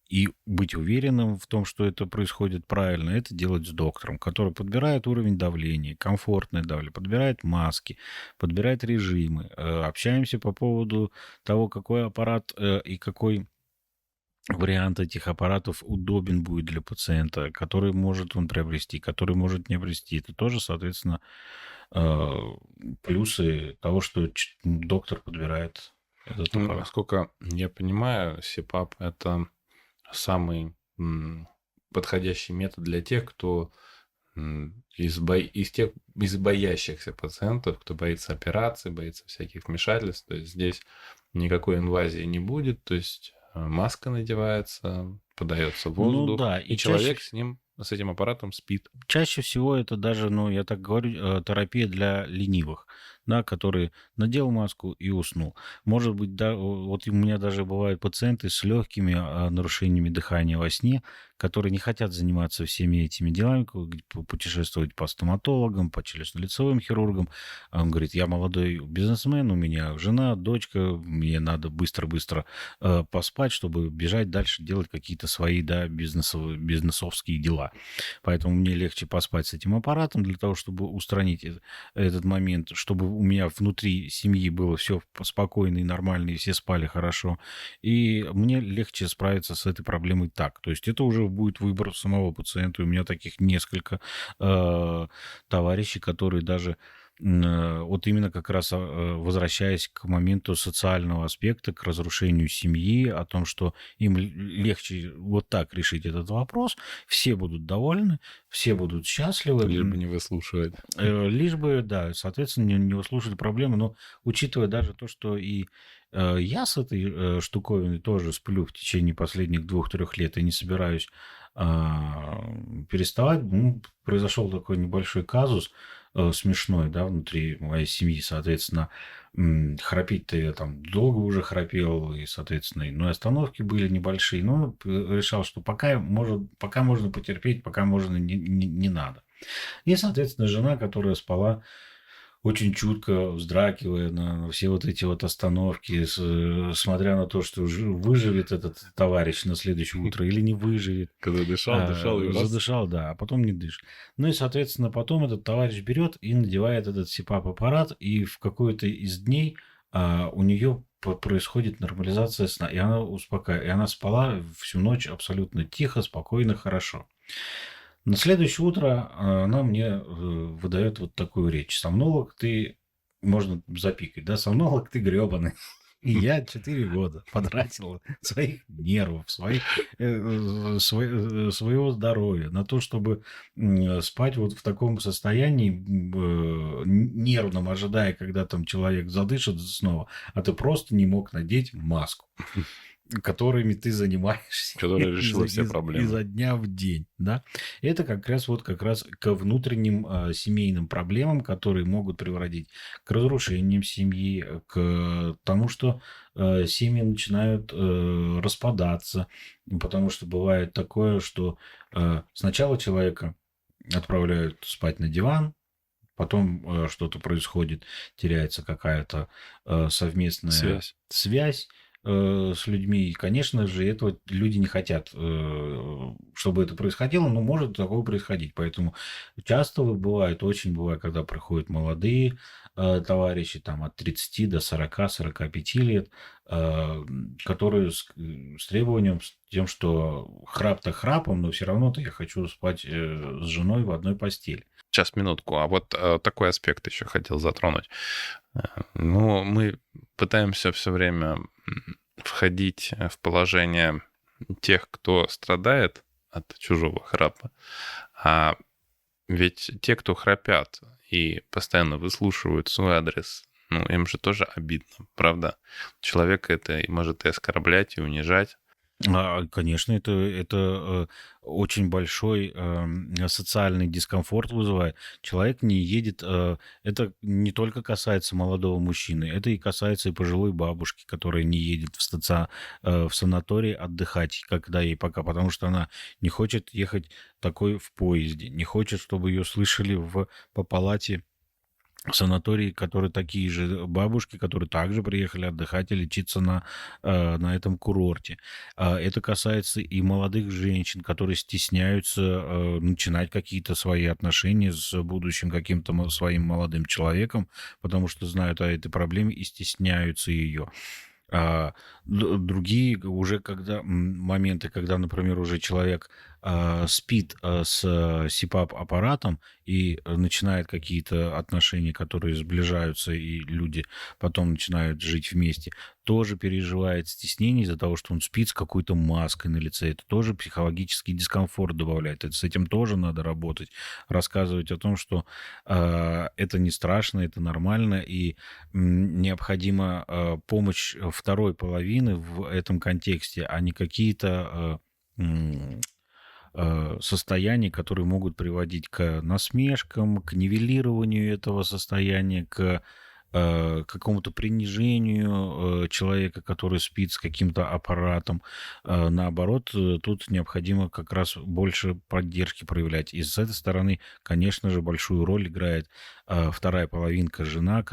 и быть уверенным в том, что это происходит правильно, это делать с доктором, который подбирает уровень давления, комфортное давление, подбирает маски, подбирает режимы. Общаемся по поводу того, какой аппарат и какой вариант этих аппаратов удобен будет для пациента, который может он приобрести, который может не приобрести. Это тоже, соответственно, э, плюсы того, что доктор подбирает этот Ну, аппарат. насколько я понимаю, CPAP – это самый подходящий метод для тех, кто из боящихся пациентов, кто боится операций, боится всяких вмешательств. То есть здесь никакой инвазии не будет. То есть маска надевается, подается Ну воздух, да, и и чаще, человек с этим аппаратом спит. чаще всего это даже, ну, я так говорю, терапия для ленивых, да, который надел маску и уснул. Может быть, да, вот у меня даже бывают пациенты с легкими нарушениями дыхания во сне, которые не хотят заниматься всеми этими делами, путешествовать по стоматологам, по челюстно-лицевым хирургам. А он говорит: я молодой бизнесмен, у меня жена, дочка, мне надо быстро-быстро поспать, чтобы бежать дальше, делать какие-то свои, да, бизнесовские дела. Поэтому мне легче поспать с этим аппаратом для того, чтобы устранить этот момент, чтобы у меня внутри семьи было все спокойно и нормально, и все спали хорошо. И мне легче справиться с этой проблемой так. То есть это уже будет выбор самого пациента. И у меня таких несколько товарищей, которые даже вот именно как раз возвращаясь к моменту социального аспекта, к разрушению семьи, о том, что им легче вот так решить этот вопрос, все будут довольны, все будут счастливы, Лишь бы не выслушивать. лишь бы, да, соответственно, не услышать проблемы. Но учитывая даже то, что и я с этой штуковиной тоже сплю в течение последних 2-3 лет и не собираюсь переставать, произошел такой небольшой казус смешной, да, внутри моей семьи, соответственно, храпеть-то я там долго уже храпел, и, соответственно, ну, и остановки были небольшие, но решал, что пока можно потерпеть, пока можно не надо. И, соответственно, жена, которая спала очень чутко, вздракивая на все вот эти вот остановки, смотря на то, что выживет этот товарищ на следующее утро или не выживет. Когда дышал, и раз. Задышал, да, а потом не дышит. Ну и, соответственно, потом этот товарищ берет и надевает этот СИПАП-аппарат, и в какой-то из дней у нее происходит нормализация сна, и она успокаивает. И она спала всю ночь абсолютно тихо, спокойно, хорошо. На следующее утро она мне выдает вот такую речь. Сомнолог ты, можно запикать, да, сомнолог ты гребаный. И я 4 года потратил своих нервов, своего здоровья на то, чтобы спать вот в таком состоянии нервном, ожидая, когда там человек задышит снова, а ты просто не мог надеть маску, которыми ты занимаешься Которая решила все проблемы. изо дня в день, да. Это как раз к внутренним семейным проблемам, которые могут приводить к разрушениям семьи, к тому, что семьи начинают распадаться, потому что бывает такое, что сначала человека отправляют спать на диван, потом что-то происходит, теряется какая-то совместная связь с людьми. И, конечно же, этого люди не хотят, чтобы это происходило, но может такое происходить. Поэтому часто очень бывает, когда приходят молодые товарищи там, от 30 до 40-45 лет, которые с требованием, с тем, что храп-то храпом, но все равно-то я хочу спать с женой в одной постели. Сейчас, минутку. А вот такой аспект еще хотел затронуть. Ну, мы пытаемся все время входить в положение тех, кто страдает от чужого храпа. А ведь те, кто храпят и постоянно выслушивают свой адрес, ну, им же тоже обидно, правда? Человека это может и оскорблять, и унижать. Конечно, это очень большой социальный дискомфорт вызывает. Человек не едет. Это не только касается молодого мужчины, это и касается и пожилой бабушки, которая не едет в санаторий отдыхать, когда ей потому что она не хочет ехать такой в поезде, не хочет, чтобы ее слышали по палате санатории, которые такие же бабушки, которые также приехали отдыхать и лечиться на этом курорте. Это касается и молодых женщин, которые стесняются начинать какие-то свои отношения с будущим каким-то своим молодым человеком, потому что знают о этой проблеме и стесняются ее. Другие уже моменты, когда, например, уже человек спит с СИПАП-аппаратом и начинает какие-то отношения, которые сближаются, и люди потом начинают жить вместе, тоже переживает стеснение из-за того, что он спит с какой-то маской на лице. Это тоже психологический дискомфорт добавляет. С этим тоже надо работать. Рассказывать о том, что это не страшно, это нормально, и необходима помощь второй половины в этом контексте, а не какие-то состояния, которые могут приводить к насмешкам, к нивелированию этого состояния, к какому-то принижению человека, который спит с каким-то аппаратом. Наоборот, тут необходимо как раз больше поддержки проявлять. И с этой стороны, конечно же, большую роль играет вторая половинка, жена,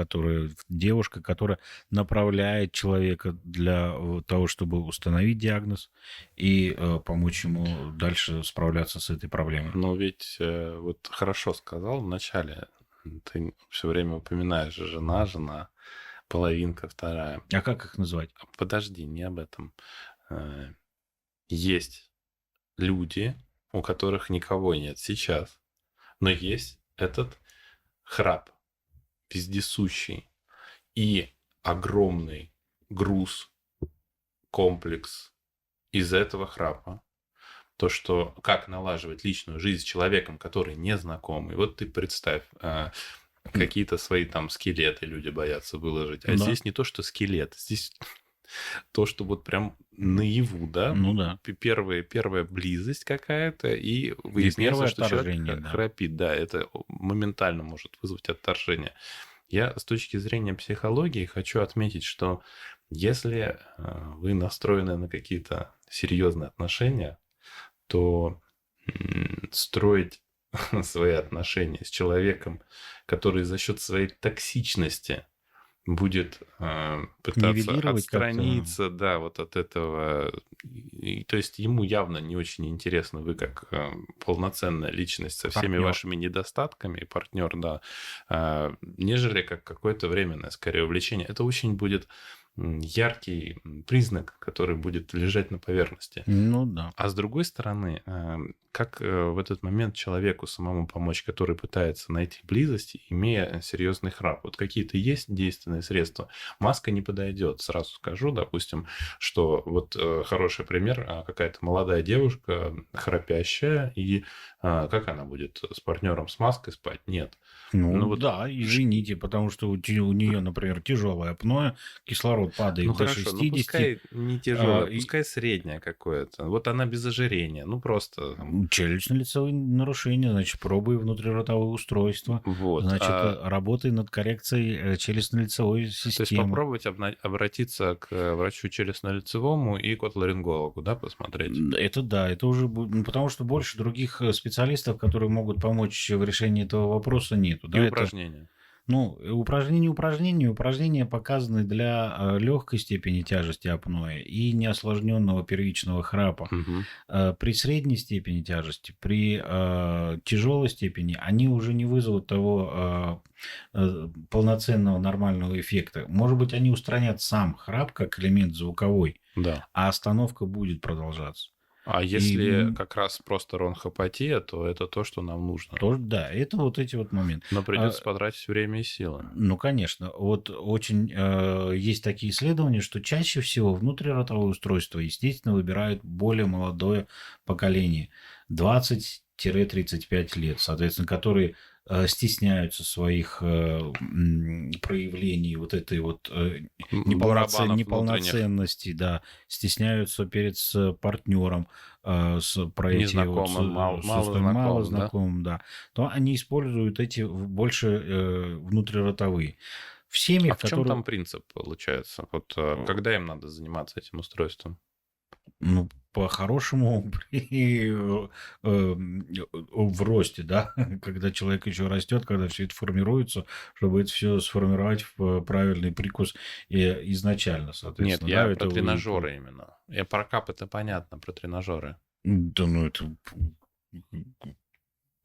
девушка, которая направляет человека для того, чтобы установить диагноз и помочь ему дальше справляться с этой проблемой. Но ведь вот хорошо сказал в начале, ты все время упоминаешь жена, половинка вторая. А как их назвать? Подожди, не об этом. Есть люди, у которых никого нет сейчас, но есть этот храп вездесущий и огромный груз, комплекс из этого храпа. То, что как налаживать личную жизнь с человеком, который незнакомый. Вот ты представь, какие-то свои там скелеты люди боятся выложить. А здесь не то, что скелет, здесь то, что вот прям наяву, да? Ну да. Первая близость какая-то, и выясняется, что человек храпит. Да, это моментально может вызвать отторжение. Я с точки зрения психологии хочу отметить, что если вы настроены на какие-то серьезные отношения, то строить свои отношения с человеком, который за счет своей токсичности будет пытаться отстраниться, да, вот от этого. То есть ему явно не очень интересно вы как полноценная личность со всеми вашими недостатками, партнер, да, нежели как какое-то временное, скорее, увлечение. Это очень будет яркий признак, который будет лежать на поверхности. Ну да. А с другой стороны, как в этот момент человеку самому помочь, который пытается найти близость, имея серьезный храп? Вот какие-то есть действенные средства? Маска не подойдет, сразу скажу, допустим, что вот хороший пример, какая-то молодая девушка, храпящая, и как она будет с партнером с маской спать? Нет. Ну вот да, извините, потому что у нее, например, тяжелое апноэ, кислород падает Ну до хорошо, ну 60. пускай не тяжелое, и пускай среднее какое-то. Вот она без ожирения, ну просто там, челюстно-лицевые нарушения, значит, пробуй внутриротовое устройство, вот. значит, работай над коррекцией челюстно-лицевой То есть системы. попробовать обратиться к врачу челюстно-лицевому и к отоларингологу, да, посмотреть. Это да, это уже потому что больше других специалистов, которые могут помочь в решении этого вопроса, нету. И Да, это, упражнения. ну, упражнения показаны для легкой степени тяжести апноэ и неосложненного первичного храпа. Мгм. При средней степени тяжести, при тяжелой степени они уже не вызовут того полноценного нормального эффекта. Может быть, они устранят сам храп как элемент звуковой, Да. а остановка будет продолжаться. А если как раз просто ронхопатия, то это то, что нам нужно. Тоже, да, это вот эти вот моменты. Но придется потратить время и силы. Ну, конечно. Вот очень есть такие исследования, что чаще всего внутриротовое устройство, естественно, выбирают более молодое поколение, 20-35 лет, соответственно, которые стесняются своих проявлений вот этой вот Барабанов неполноценности, да, стесняются перед партнером, Незнакомым, мало знакомым, знакомым, да, то они используют эти больше внутриротовые. В семьях, в чем которые... там принцип получается? Вот когда им надо заниматься этим устройством? Ну, по-хорошему, в росте, да, когда человек еще растет, когда все это формируется, чтобы это все сформировать в правильный прикус изначально, Нет, соответственно. я да, про это тренажеры именно. Я про кап это понятно, про тренажеры. Да, ну это...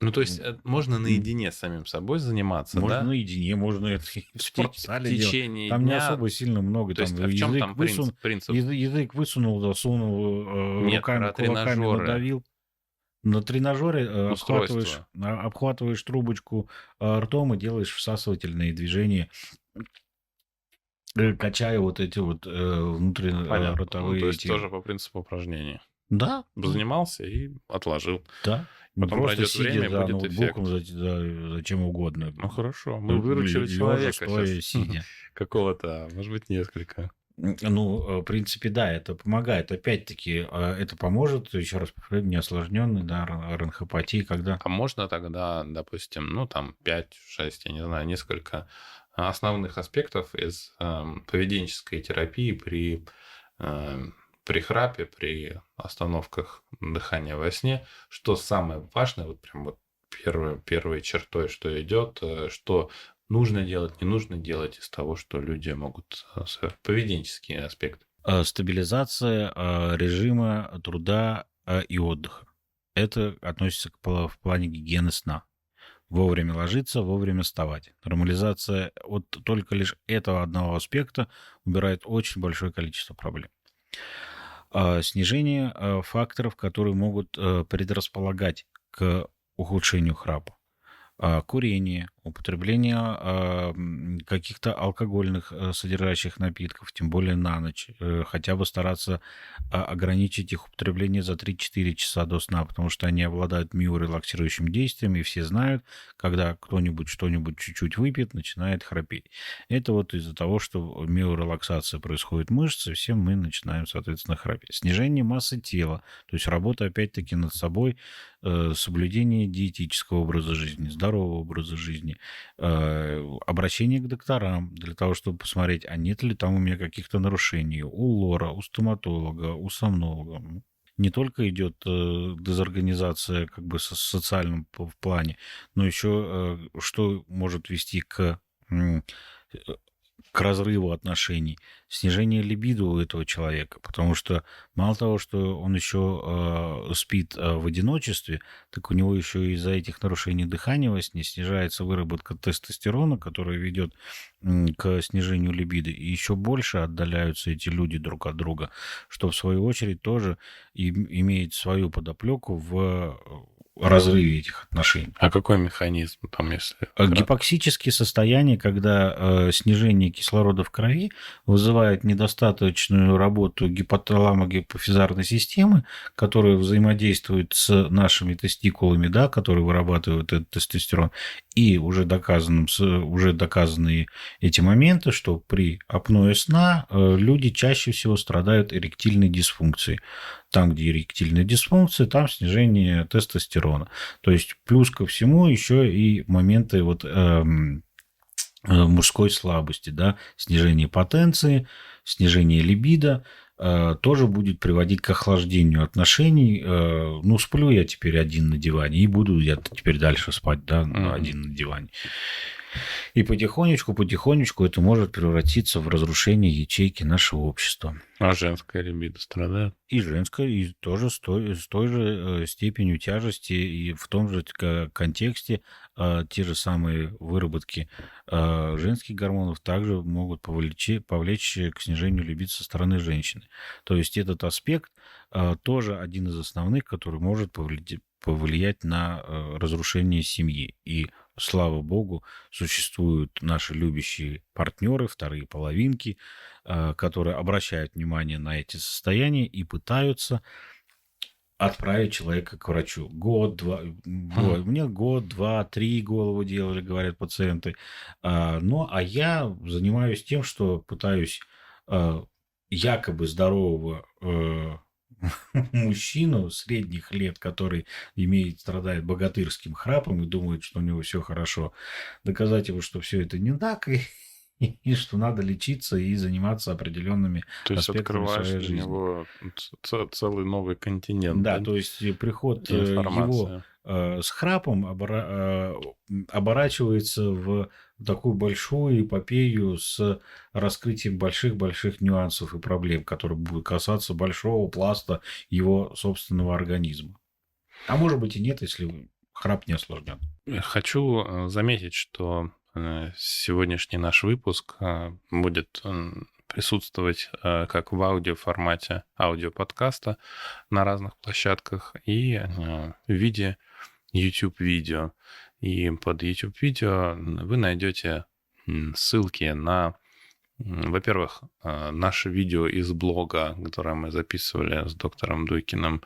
Ну, то есть можно наедине с самим собой заниматься, Можно да? наедине, можно это и в В спортзале делать. течение Там не дня. особо сильно много. То Там есть, а в чем там принцип? язык высунул, засунул, Нет, руками, про кулаками тренажеры. надавил. На тренажере Устройство. обхватываешь трубочку ртом и делаешь всасывательные движения, качая вот эти вот Понятно. внутриротовые... Ну, то есть эти- тоже по принципу упражнений. Да, Занимался и отложил. да. Потом Просто пройдет сидя время, за будет ноутбуком, за чем угодно. Ну, хорошо. Мы выручили Лежа, человека стоя, сейчас. сидя. Какого-то, может быть, несколько. Ну, в принципе, да, это помогает. Опять-таки, это поможет, еще раз повторю, неосложненной, да, ронхопатии, когда... А можно тогда, допустим, ну, там, 5-6, я не знаю, несколько основных аспектов из поведенческой терапии при храпе, при остановках дыхания во сне, что самое важное, вот прям вот первой чертой, что идет, что нужно делать, не нужно делать из того, что люди могут... Поведенческие аспекты. Стабилизация режима труда и отдыха. Это относится в плане гигиены сна. Вовремя ложиться, вовремя вставать. Нормализация от только лишь этого одного аспекта убирает очень большое количество проблем. Снижение факторов, которые могут предрасполагать к ухудшению храпа. Курение, употребление каких-то алкогольных содержащих напитков, тем более на ночь. Хотя бы стараться ограничить их употребление за 3-4 часа до сна, потому что они обладают миорелаксирующим действием, и все знают, когда кто-нибудь что-нибудь чуть-чуть выпьет, начинает храпеть. Это вот из-за того, что миорелаксация происходит в мышце, все мы начинаем, соответственно, храпеть. Снижение массы тела, то есть работа опять-таки над собой, соблюдение диетического образа жизни, здорового образа жизни, обращение к докторам для того, чтобы посмотреть, а нет ли там у меня каких-то нарушений у лора, у стоматолога, у сомнолога. Не только идет дезорганизация как бы в социальном плане, но еще что может вести к к разрыву отношений, снижение либидо у этого человека, потому что мало того, что он еще спит в одиночестве, так у него еще из-за этих нарушений дыхания во сне снижается выработка тестостерона, которая ведет к снижению либидо, и еще больше отдаляются эти люди друг от друга, что в свою очередь тоже имеет свою подоплеку в разрыве этих отношений. А какой механизм там, если... Гипоксические состояния, когда снижение кислорода в крови вызывает недостаточную работу гипоталамо-гипофизарной системы, которая взаимодействует с нашими тестикулами, да, которые вырабатывают этот тестостерон, и уже доказанные эти моменты, что при апное сна люди чаще всего страдают эректильной дисфункцией. Там, где эректильная дисфункция, там снижение тестостерона. То есть плюс ко всему еще и моменты мужской слабости, да, снижение потенции, снижение либидо тоже будет приводить к охлаждению отношений. Ну, сплю я теперь один на диване, и буду я теперь дальше спать, да, один на диване. И потихонечку это может превратиться в разрушение ячейки нашего общества. А женская либидо страдает? И женская, и тоже с той же степенью тяжести, и в том же контексте те же самые выработки женских гормонов также могут повлечь к снижению либидо со стороны женщины. То есть этот аспект тоже один из основных, который может повлиять на разрушение семьи. И слава богу, существуют наши любящие партнеры, вторые половинки, которые обращают внимание на эти состояния и пытаются отправить человека к врачу. Мне год, 2, 3 голову делали, говорят пациенты. Ну, а я занимаюсь тем, что пытаюсь якобы здорового мужчину средних лет, который страдает богатырским храпом и думает, что у него все хорошо, доказать ему, что все это не так, и что надо лечиться и заниматься определенными то есть аспектами открываешь своей для жизни. него целый новый континент. Да, то есть приход его с храпом оборачивается в такую большую эпопею с раскрытием больших-больших нюансов и проблем, которые будут касаться большого пласта его собственного организма. А может быть и нет, если храп не осложнен. Хочу заметить, что сегодняшний наш выпуск будет присутствовать как в аудиоформате аудиоподкаста на разных площадках и в виде YouTube-видео. И под YouTube-видео вы найдете ссылки на, во-первых, наше видео из блога, которое мы записывали с доктором Дуйкиным,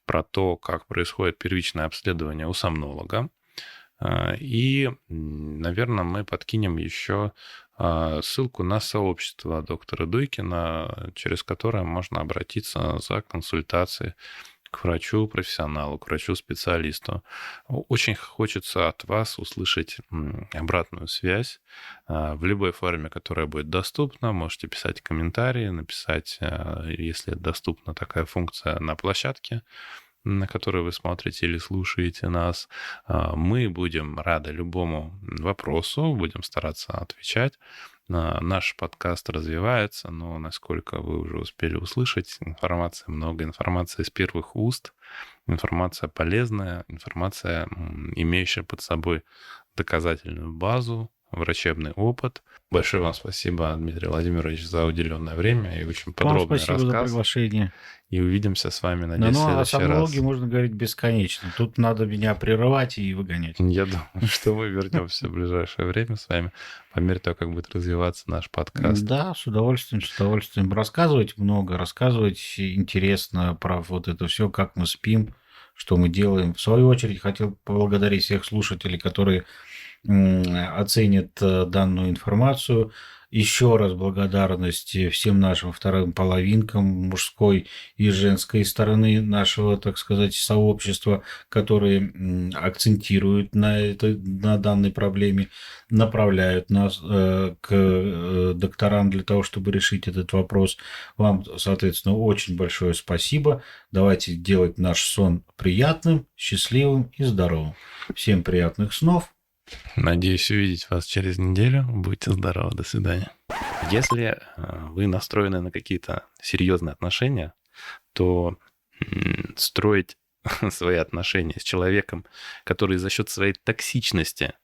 про то, как происходит первичное обследование у сомнолога. И, наверное, мы подкинем еще ссылку на сообщество доктора Дуйкина, через которое можно обратиться за консультацией к врачу-профессионалу, к врачу-специалисту. Очень хочется от вас услышать обратную связь в любой форме, которая будет доступна. Можете писать комментарии, написать, если доступна такая функция на площадке, на которой вы смотрите или слушаете нас. Мы будем рады любому вопросу, будем стараться отвечать. Наш подкаст развивается, но, насколько вы уже успели услышать, информации много, информация из первых уст, информация полезная, информация, имеющая под собой доказательную базу, врачебный опыт. Большое вам спасибо, Дмитрий Владимирович, за уделенное время и очень подробный спасибо за рассказ. Приглашение. И увидимся с вами, надеюсь, в о следующий раз. сомнологии можно говорить бесконечно. Тут надо меня прерывать и выгонять. Я думаю, что мы вернемся в ближайшее время с вами, по мере того, как будет развиваться наш подкаст. Да, с удовольствием. Рассказывать много, рассказывать интересно про вот это все, как мы спим, что мы делаем. В свою очередь хотел поблагодарить всех слушателей, которые оценят данную информацию. Еще раз благодарность всем нашим вторым половинкам мужской и женской стороны нашего, так сказать, сообщества, которые акцентируют на данной проблеме, направляют нас к докторам для того, чтобы решить этот вопрос. Вам, соответственно, очень большое спасибо. Давайте делать наш сон приятным, счастливым и здоровым. Всем приятных снов. Надеюсь увидеть вас через неделю. Будьте здоровы. До свидания. Если вы настроены на какие-то серьезные отношения, то строить свои отношения с человеком, который за счет своей токсичности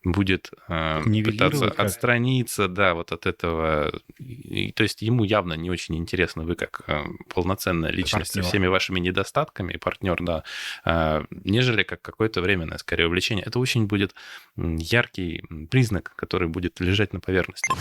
будет Нивелировать пытаться как-то. отстраниться, да, вот от этого. То есть ему явно не очень интересно вы как полноценная личность со Партнер. всеми вашими недостатками, партнер, да, нежели как какое-то временное, скорее, увлечение. Это очень будет яркий признак, который будет лежать на поверхности.